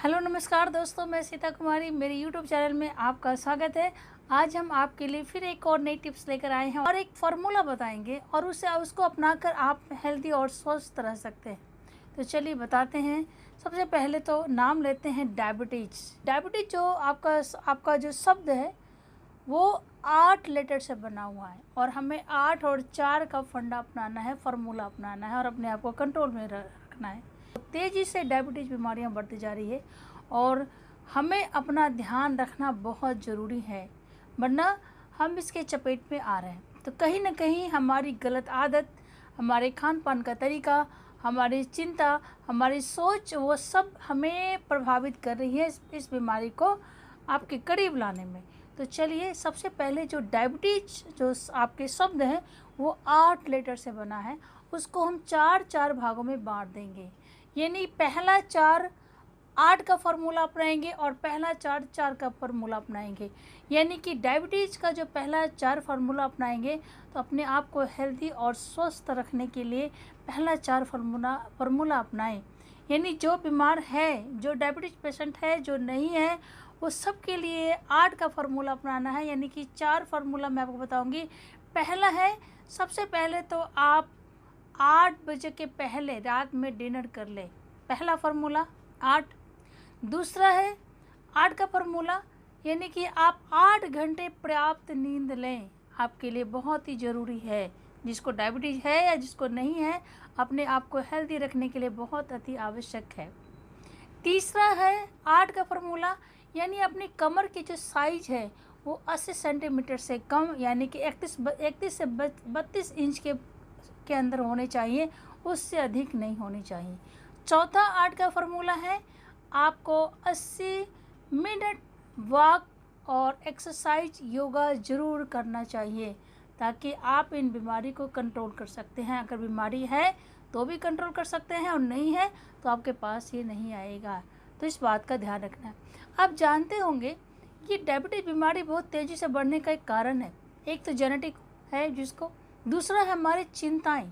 Hello नमस्कार दोस्तों, मैं सीता कुमारी, मेरे यूट्यूब चैनल में आपका स्वागत है। आज हम आपके लिए फिर एक और नई टिप्स लेकर आए हैं और एक फार्मूला बताएंगे और उसको अपनाकर आप हेल्दी और स्वस्थ रह सकते हैं। तो चलिए बताते हैं। सबसे पहले तो नाम लेते हैं डायबिटीज़। डायबिटीज़ जो आपका जो शब्द है वो 8 लेटर से बना हुआ है और हमें 8 और 4 का फंडा अपनाना है, फार्मूला अपनाना है और अपने आप को कंट्रोल में रखना है। तेज़ी से डायबिटीज़ बीमारियां बढ़ती जा रही है और हमें अपना ध्यान रखना बहुत ज़रूरी है, वरना हम इसके चपेट में आ रहे हैं। तो कहीं ना कहीं हमारी गलत आदत, हमारे खान पान का तरीका, हमारी चिंता, हमारी सोच, वो सब हमें प्रभावित कर रही है इस बीमारी को आपके करीब लाने में। तो चलिए, सबसे पहले जो डायबिटीज जो आपके शब्द हैं वो 8 लेटर से बना है, उसको हम 4 भागों में बांट देंगे। यानी पहला 4 8 का फार्मूला अपनाएंगे और पहला 4 का फार्मूला अपनाएंगे। यानी कि डायबिटीज़ का जो पहला 4 फार्मूला अपनाएंगे तो अपने आप को हेल्दी और स्वस्थ रखने के लिए पहला 4 फार्मूला अपनाएं। यानी जो बीमार है, जो डायबिटीज़ पेशेंट है, जो नहीं है, वो सब के लिए 8 का फार्मूला अपनाना है। यानी कि 4 फार्मूला मैं आपको बताऊंगी। पहला है, सबसे पहले तो आप 8 बजे के पहले रात में डिनर कर ले। पहला फार्मूला 8। दूसरा है 8 का फार्मूला, यानी कि आप 8 घंटे पर्याप्त नींद लें, आपके लिए बहुत ही ज़रूरी है। जिसको डायबिटीज़ है या जिसको नहीं है, अपने आप को हेल्दी रखने के लिए बहुत अति आवश्यक है। तीसरा है 8 का फार्मूला, यानी अपनी कमर की जो साइज़ है वो 80 सेंटीमीटर से कम, यानी कि 31 से 32 इंच के अंदर होने चाहिए, उससे अधिक नहीं होनी चाहिए। चौथा 8 का फार्मूला है, आपको 80 मिनट वॉक और एक्सरसाइज, योगा ज़रूर करना चाहिए ताकि आप इन बीमारी को कंट्रोल कर सकते हैं। अगर बीमारी है तो भी कंट्रोल कर सकते हैं और नहीं है तो आपके पास ये नहीं आएगा। तो इस बात का ध्यान रखना है। आप जानते होंगे कि डायबिटीज़ बीमारी बहुत तेज़ी से बढ़ने का एक कारण है। एक तो जेनेटिक है जिसको, दूसरा है हमारी चिंताएं।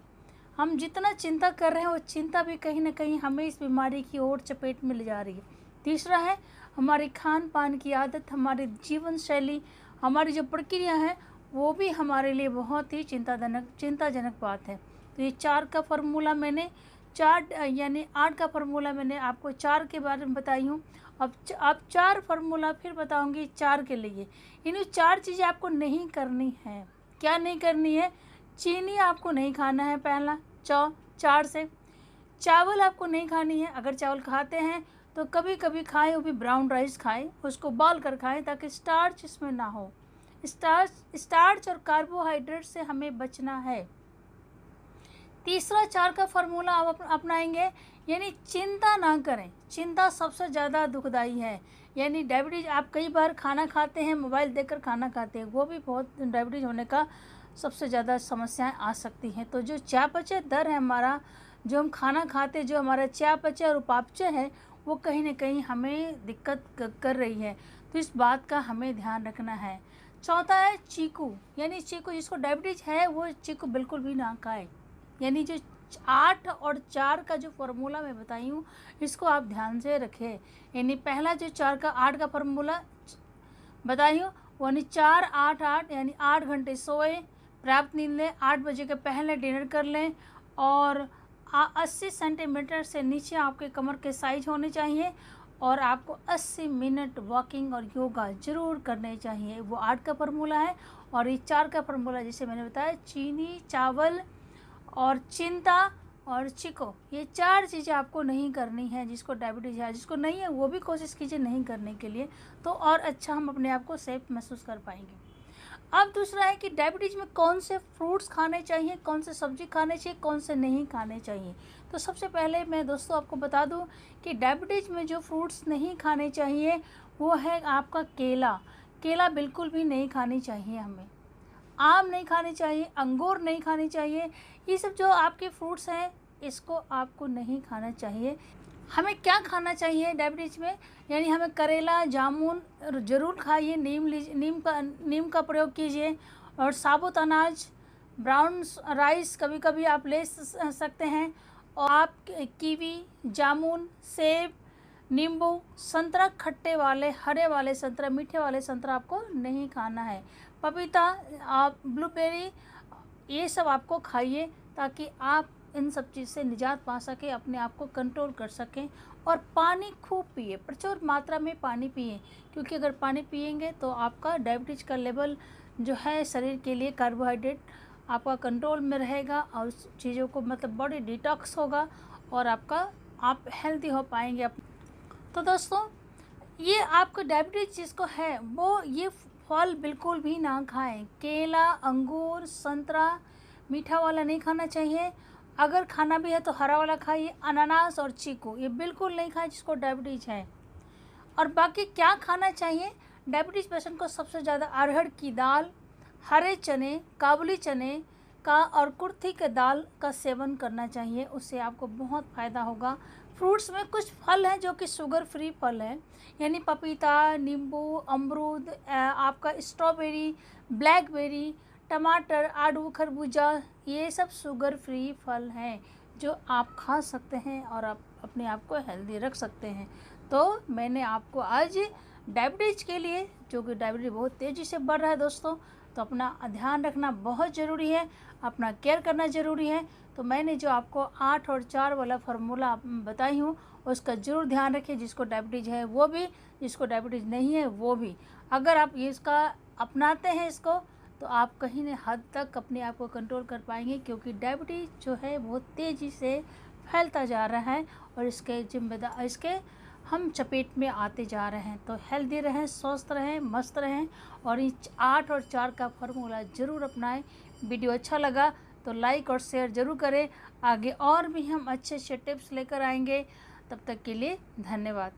हम जितना चिंता कर रहे हैं वो चिंता भी कहीं ना कहीं हमें इस बीमारी की ओर चपेट में ले जा रही है। तीसरा है हमारी खान पान की आदत, हमारी जीवन शैली, हमारी जो प्रक्रिया है वो भी हमारे लिए बहुत ही चिंताजनक बात है। तो ये 4 का फार्मूला मैंने 4 यानी 8 का फार्मूला मैंने आपको 4 के बारे में बताई हूँ। अब 4 फार्मूला फिर बताऊँगी 4 के लिए। इन 4 चीज़ें आपको नहीं करनी है। क्या नहीं करनी है? चीनी आपको नहीं खाना है, पहला 4 से। चावल आपको नहीं खानी है, अगर चावल खाते हैं तो कभी कभी खाएं, वो भी ब्राउन राइस खाएं, उसको बॉयल कर खाएं ताकि स्टार्च इसमें ना हो। स्टार्च और कार्बोहाइड्रेट से हमें बचना है। तीसरा 4 का फार्मूला आप अपनाएंगे, यानी चिंता ना करें। चिंता सबसे ज़्यादा दुखदाई है। यानी डायबिटीज़, आप कई बार खाना खाते हैं, मोबाइल देखकर खाना खाते हैं, वो भी बहुत डायबिटीज़ होने का सबसे ज़्यादा समस्याएं आ सकती हैं। तो जो चयापचय दर है हमारा, जो हम खाना खाते, जो हमारा चयापचय और उपापचय है, वो कहीं ना कहीं हमें दिक्कत कर रही है। तो इस बात का हमें ध्यान रखना है। चौथा है चीकू, यानी चीकू, जिसको डायबिटीज़ है वो चीकू बिल्कुल भी ना खाए। यानी जो 8 और 4 का जो फार्मूला मैं बताई हूँ, इसको आप ध्यान से रखें। यानी पहला जो 8 का फार्मूला बताई हूँ, यानी 4 8 8, यानी 8 घंटे सोए, पर्याप्त नींद लें, 8 बजे के पहले डिनर कर लें और 80 सेंटीमीटर से नीचे आपके कमर के साइज होने चाहिए और आपको 80 मिनट वॉकिंग और योगा ज़रूर करने चाहिए। वो 8 का फार्मूला है। और ये 4 का फार्मूला जैसे मैंने बताया, चीनी, चावल और चिंता और चिको, ये 4 चीज़ें आपको नहीं करनी है। जिसको डायबिटीज़ है, जिसको नहीं है, वो भी कोशिश कीजिए नहीं करने के लिए, तो और अच्छा हम अपने आप को सेफ महसूस कर पाएंगे। अब दूसरा है कि डायबिटीज़ में कौन से फ्रूट्स खाने चाहिए, कौन से सब्जी खाने चाहिए, कौन से नहीं खाने चाहिए। तो सबसे पहले मैं दोस्तों आपको बता दूं कि डायबिटीज़ में जो फ्रूट्स नहीं खाने चाहिए वो है आपका केला। केला बिल्कुल भी नहीं खानी चाहिए हमें। आम नहीं खानी चाहिए, अंगूर नहीं खानी चाहिए। ये सब जो आपके फ्रूट्स हैं, इसको आपको नहीं खाना चाहिए। हमें क्या खाना चाहिए डायबिटीज़ में? यानी हमें करेला, जामुन ज़रूर खाइए, नीम का प्रयोग कीजिए और साबुत अनाज, ब्राउन राइस कभी कभी आप ले सकते हैं। और आप कीवी, जामुन, सेब, नींबू, संतरा खट्टे वाले, हरे वाले संतरा, मीठे वाले संतरा आपको नहीं खाना है। पपीता, आप ब्लूबेरी, ये सब आपको खाइए ताकि आप इन सब चीज़ से निजात पा सकें, अपने आप को कंट्रोल कर सकें। और पानी खूब पिए, प्रचुर मात्रा में पानी पिए, क्योंकि अगर पानी पिएंगे तो आपका डायबिटीज़ का लेवल जो है शरीर के लिए, कार्बोहाइड्रेट आपका कंट्रोल में रहेगा और उस चीज़ों को मतलब बॉडी डिटॉक्स होगा और आप हेल्दी हो पाएंगे। तो दोस्तों, ये आपको डायबिटीज़ जिसको है वो ये फल बिल्कुल भी ना खाएं। केला, अंगूर, संतरा, मीठा वाला नहीं खाना चाहिए। अगर खाना भी है तो हरा वाला खाइए। अनानास और चीकू ये बिल्कुल नहीं खाएं जिसको डायबिटीज़ है। और बाकी क्या खाना चाहिए, डायबिटीज़ पेशेंट को सबसे ज़्यादा अरहर की दाल, हरे चने, काबुली चने का और कुर्थी के दाल का सेवन करना चाहिए, उससे आपको बहुत फ़ायदा होगा। फ्रूट्स में कुछ फल हैं जो कि शुगर फ्री फल हैं, यानी पपीता, नींबू, अमरूद, आपका स्ट्रॉबेरी, ब्लैकबेरी, टमाटर, आड़ू, खरबूजा, ये सब शुगर फ्री फल हैं जो आप खा सकते हैं और आप अपने आप को हेल्दी रख सकते हैं। तो मैंने आपको आज डायबिटीज़ के लिए, जो कि डायबिटीज़ बहुत तेज़ी से बढ़ रहा है दोस्तों, तो अपना ध्यान रखना बहुत ज़रूरी है, अपना केयर करना ज़रूरी है। तो मैंने जो आपको 8 और 4 वाला फार्मूला बताई हूँ उसका ज़रूर ध्यान रखें, जिसको डायबिटीज़ है वो भी, जिसको डायबिटीज़ नहीं है वो भी। अगर आप ये इसका अपनाते हैं इसको, तो आप कहीं न हद तक अपने आप को कंट्रोल कर पाएंगे, क्योंकि डायबिटीज़ जो है बहुत तेज़ी से फैलता जा रहा है और इसके हम चपेट में आते जा रहे हैं। तो हेल्दी रहें, स्वस्थ रहें, मस्त रहें और इस 8 और 4 का फार्मूला ज़रूर अपनाएं। वीडियो अच्छा लगा तो लाइक और शेयर ज़रूर करें। आगे और भी हम अच्छे अच्छे टिप्स लेकर आएंगे। तब तक के लिए धन्यवाद।